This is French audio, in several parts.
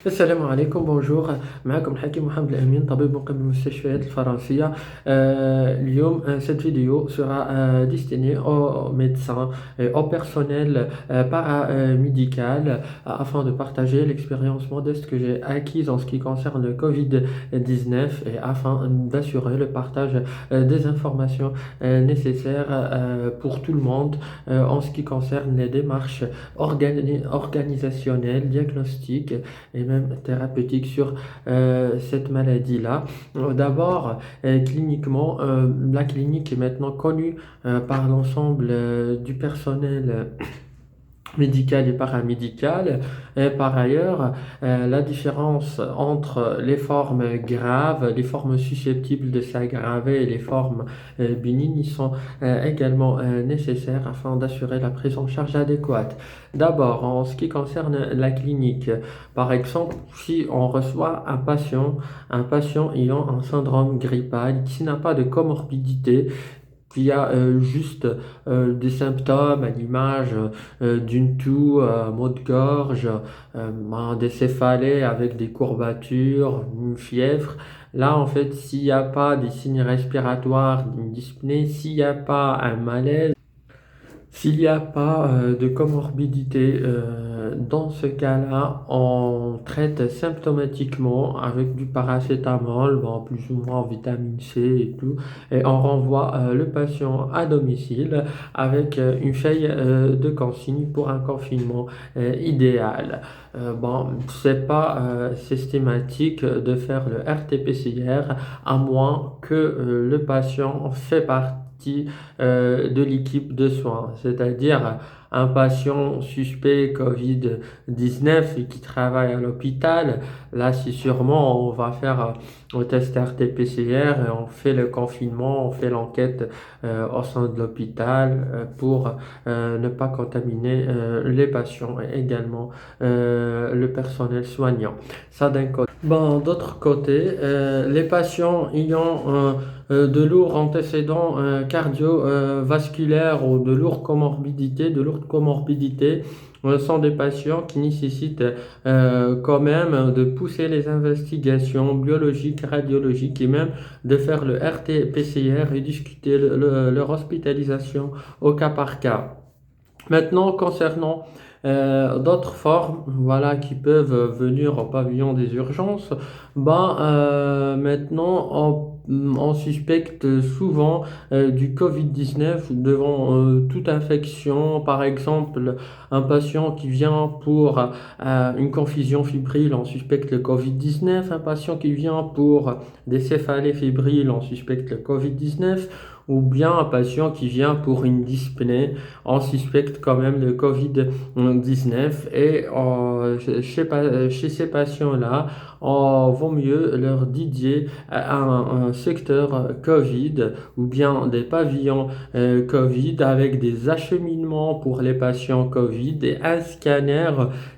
السلام عليكم بونجور. معكم الحكيم محمد الأمين طبيب مقيم بالمستشفيات الفرنسية. اليوم cette vidéo sera destinée aux médecins et au personnel paramédical afin de partager l'expérience modeste que j'ai acquise en ce qui concerne le Covid-19 et afin d'assurer le partage des informations nécessaires pour tout le monde en ce qui concerne les démarches organisationnelles, diagnostiques et même thérapeutique sur cette maladie-là. D'abord, cliniquement, la clinique est maintenant connue par l'ensemble du personnel médical et paramédical. Et par ailleurs, la différence entre les formes graves, les formes susceptibles de s'aggraver et les formes bénignes sont également nécessaires afin d'assurer la prise en charge adéquate. D'abord, en ce qui concerne la clinique, par exemple, si on reçoit un patient ayant un syndrome grippal qui n'a pas de comorbidité, qui a juste des symptômes à l'image d'une toux, maux de gorge, des céphalées avec des courbatures, une fièvre. Là, en fait, s'il n'y a pas des signes respiratoires, une dyspnée, s'il n'y a pas un malaise, s'il n'y a pas de comorbidité, dans ce cas-là, on traite symptomatiquement avec du paracétamol, bon, plus ou moins en vitamine C et tout, et on renvoie le patient à domicile avec une feuille de consigne pour un confinement idéal. Bon, c'est pas systématique de faire le RT-PCR à moins que le patient fait partie de l'équipe de soins, c'est-à-dire un patient suspect Covid-19 et qui travaille à l'hôpital. Là, si sûrement on va faire le test RT-PCR et on fait le confinement, on fait l'enquête au sein de l'hôpital pour ne pas contaminer les patients et également le personnel soignant. Ça d'un côté. Bon, d'autre côté, les patients ayant de lourds antécédents cardiovasculaires ou de lourdes comorbidités sont des patients qui nécessitent quand même de pousser les investigations biologiques, radiologiques et même de faire le RT-PCR et discuter leur hospitalisation au cas par cas. Maintenant, concernant d'autres formes, voilà, qui peuvent venir au pavillon des urgences, maintenant on suspecte souvent du Covid-19 devant toute infection. Par exemple, un patient qui vient pour une confusion fébrile, on suspecte le Covid-19. Un patient qui vient pour des céphalées fébriles, on suspecte le Covid-19. Ou bien un patient qui vient pour une dyspnée, on suspecte quand même le Covid-19. Et chez ces patients-là, on vaut mieux leur dédier un secteur Covid ou bien des pavillons Covid avec des acheminements pour les patients Covid et un scanner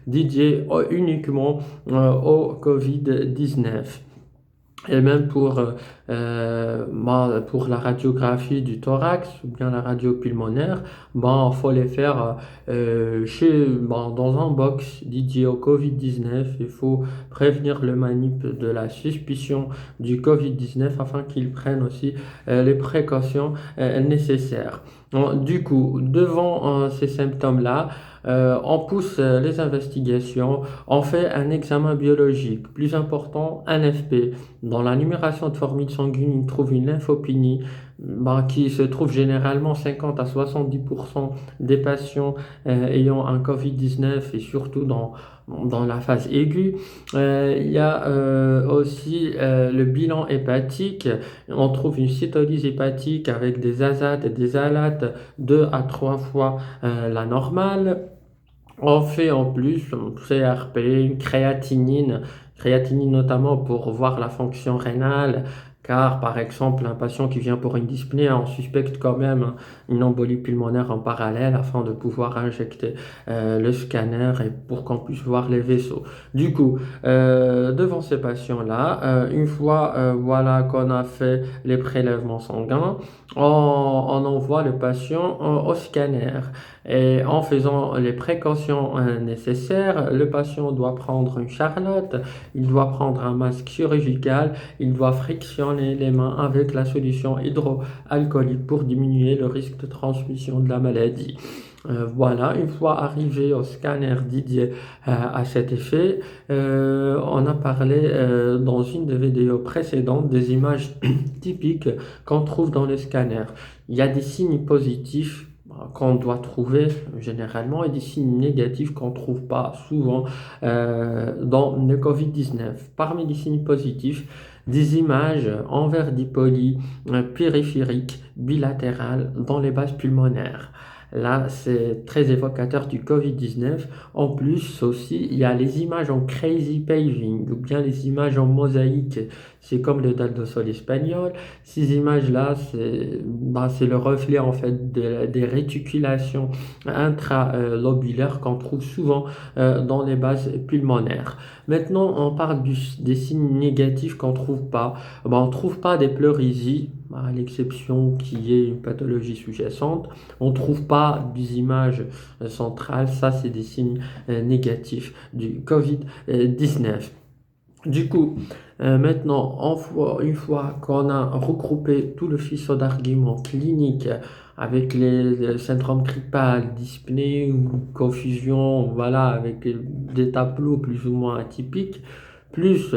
dédié uniquement au Covid-19. Et même pour la radiographie du thorax ou bien la radio pulmonaire, il faut les faire dans un box dédié au Covid-19. Il faut prévenir le manip de la suspicion du Covid-19 afin qu'ils prennent aussi les précautions nécessaires. Du coup, devant ces symptômes-là, on pousse les investigations, on fait un examen biologique, plus important, un FP. Dans la numération de formule sanguine, il trouve une lymphopénie qui se trouve généralement 50 à 70% des patients ayant un Covid-19 et surtout dans la phase aiguë. Il y a aussi le bilan hépatique. On trouve une cytolyse hépatique avec des azates et des alates 2 à 3 fois la normale. On fait en plus un CRP, une créatinine notamment pour voir la fonction rénale, car par exemple un patient qui vient pour une dyspnée, on suspecte quand même une embolie pulmonaire en parallèle afin de pouvoir injecter le scanner et pour qu'on puisse voir les vaisseaux. Du coup, devant ces patients-là, une fois voilà qu'on a fait les prélèvements sanguins, on envoie le patient au scanner. Et en faisant les précautions nécessaires, le patient doit prendre une charlotte, il doit prendre un masque chirurgical, il doit frictionner les mains avec la solution hydroalcoolique pour diminuer le risque de transmission de la maladie. Voilà, une fois arrivé au scanner dédié à cet effet, on a parlé dans une des vidéos précédentes des images typiques qu'on trouve dans le scanner. Il y a des signes positifs qu'on doit trouver généralement et des signes négatifs qu'on ne trouve pas souvent dans le Covid-19. Parmi les signes positifs, des images en verre dipoli périphériques bilatérales dans les bases pulmonaires. Là, c'est très évocateur du Covid-19. En plus, aussi, il y a les images en crazy paving ou bien les images en mosaïque. C'est comme le date de sol espagnol. Ces images-là, c'est le reflet en fait des réticulations intralobulaires qu'on trouve souvent dans les bases pulmonaires. Maintenant, on parle des signes négatifs qu'on ne trouve pas. On ne trouve pas des pleurésies, à l'exception qu'il y ait une pathologie sous-jacente. On ne trouve pas des images centrales. Ça, c'est des signes négatifs du Covid-19. Du coup, maintenant, une fois qu'on a regroupé tout le faisceau d'arguments cliniques avec les syndromes grippal, dyspnée ou confusion, voilà, avec des tableaux plus ou moins atypiques, plus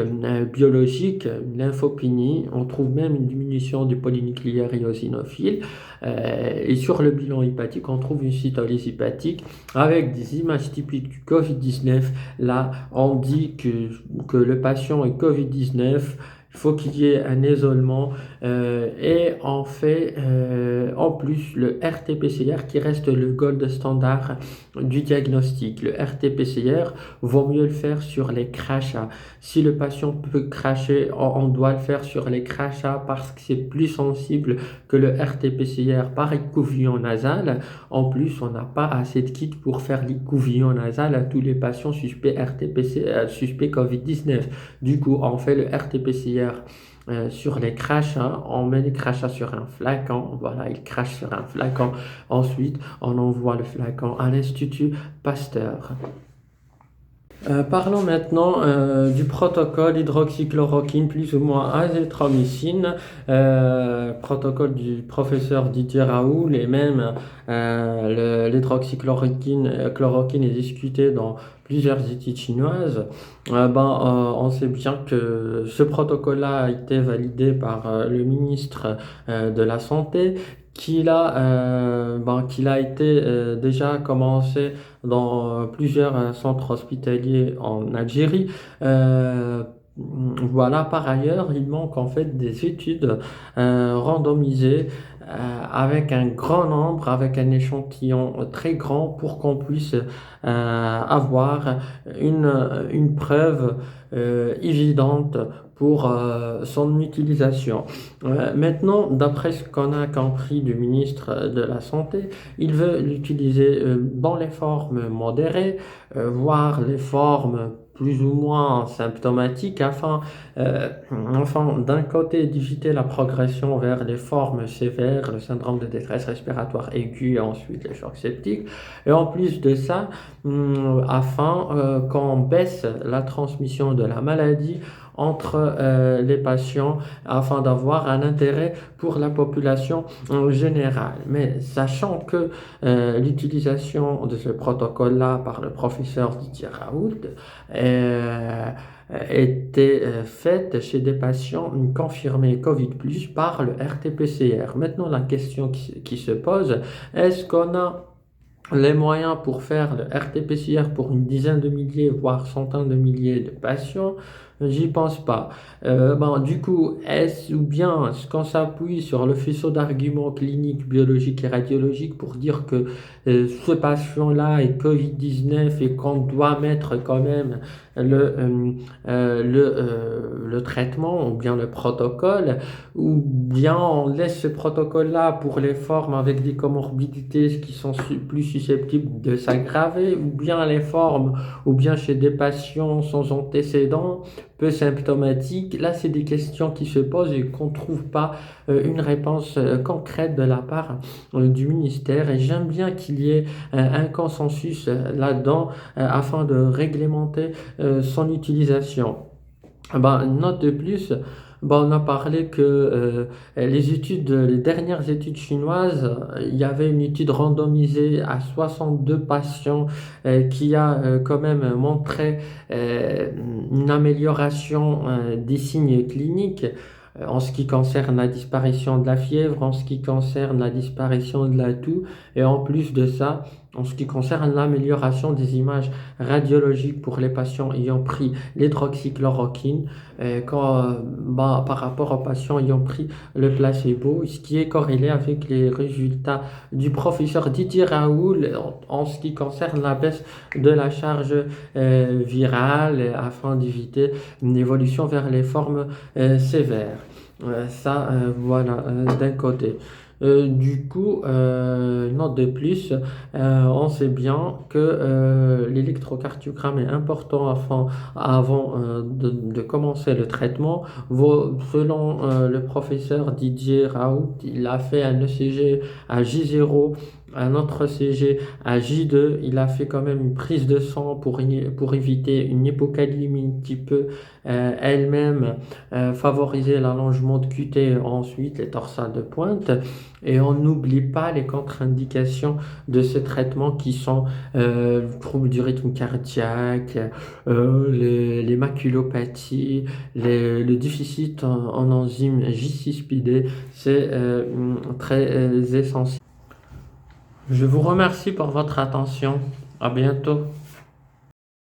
biologique, lymphopénie, on trouve même une diminution du polynucléaire eosinophile. Et sur le bilan hépatique, on trouve une cytolyse hépatique avec des images typiques du Covid-19. Là, on dit que le patient est Covid-19. Il faut qu'il y ait un isolement et on fait en plus le RT-PCR qui reste le gold standard du diagnostic. Le RT-PCR, vaut mieux le faire sur les crachats. Si le patient peut cracher, on doit le faire sur les crachats parce que c'est plus sensible que le RT-PCR par écouvillon nasal. En plus, on n'a pas assez de kits pour faire l'écouvillon nasal à tous les patients suspects RT-PCR, suspects Covid-19. Du coup, on fait le RT-PCR sur les crachats, on met les crachats sur un flacon, voilà, il crache sur un flacon. Ensuite, on envoie le flacon à l'Institut Pasteur. Parlons maintenant du protocole hydroxychloroquine plus ou moins azithromycine, protocole du professeur Didier Raoult et même l'hydroxychloroquine est discuté dans plusieurs études chinoises. On sait bien que ce protocole-là a été validé par le ministre de la Santé qu'il a été déjà commencé dans plusieurs centres hospitaliers en Algérie. Voilà, par ailleurs, il manque en fait des études randomisées avec un grand nombre, avec un échantillon très grand pour qu'on puisse avoir une preuve évidente pour son utilisation. Maintenant, d'après ce qu'on a compris du ministre de la Santé, il veut l'utiliser dans les formes modérées, voire les formes plus ou moins symptomatiques afin d'un côté d'éviter la progression vers les formes sévères, le syndrome de détresse respiratoire aiguë et ensuite les chocs septiques, et en plus de ça, afin qu'on baisse la transmission de la maladie entre les patients afin d'avoir un intérêt pour la population en général. Mais sachant que l'utilisation de ce protocole-là par le professeur Didier Raoult était faite chez des patients confirmés Covid+, par le RT-PCR. Maintenant, la question qui se pose, est-ce qu'on a les moyens pour faire le RT-PCR pour une dizaine de milliers, voire centaines de milliers de patients? J'y pense pas. Du coup, est-ce qu'on s'appuie sur le faisceau d'arguments cliniques, biologiques et radiologiques pour dire que ce patient-là est Covid-19 et qu'on doit mettre quand même le traitement ou bien le protocole, ou bien on laisse ce protocole-là pour les formes avec des comorbidités qui sont plus susceptibles de s'aggraver, ou bien les formes, ou bien chez des patients sans antécédents peu symptomatique. Là, c'est des questions qui se posent et qu'on ne trouve pas une réponse concrète de la part du ministère. Et j'aime bien qu'il y ait un consensus là-dedans afin de réglementer son utilisation. Ben, une note de plus, ben, on a parlé que les dernières études chinoises, il y avait une étude randomisée à 62 patients qui a quand même montré euh, une amélioration des signes cliniques en ce qui concerne la disparition de la fièvre, en ce qui concerne la disparition de la toux, et en plus de ça, en ce qui concerne l'amélioration des images radiologiques pour les patients ayant pris l'hydroxychloroquine par rapport aux patients ayant pris le placebo, ce qui est corrélé avec les résultats du professeur Didier Raoult en ce qui concerne la baisse de la charge virale afin d'éviter une évolution vers les formes sévères. Voilà, d'un côté. Du coup, note de plus, on sait bien que l'électrocardiogramme est important avant de commencer le traitement. Selon le professeur Didier Raoult, il a fait un ECG à J0, un autre ECG à J2. Il a fait quand même une prise de sang pour éviter une hypocalémie qui peut elle-même favoriser l'allongement de QT, ensuite les torsades de pointe. Et on n'oublie pas les contre-indications de ce traitement qui sont le trouble du rythme cardiaque, les maculopathies, le déficit en enzyme J6PD. C'est très essentiel. Je vous remercie pour votre attention. À bientôt.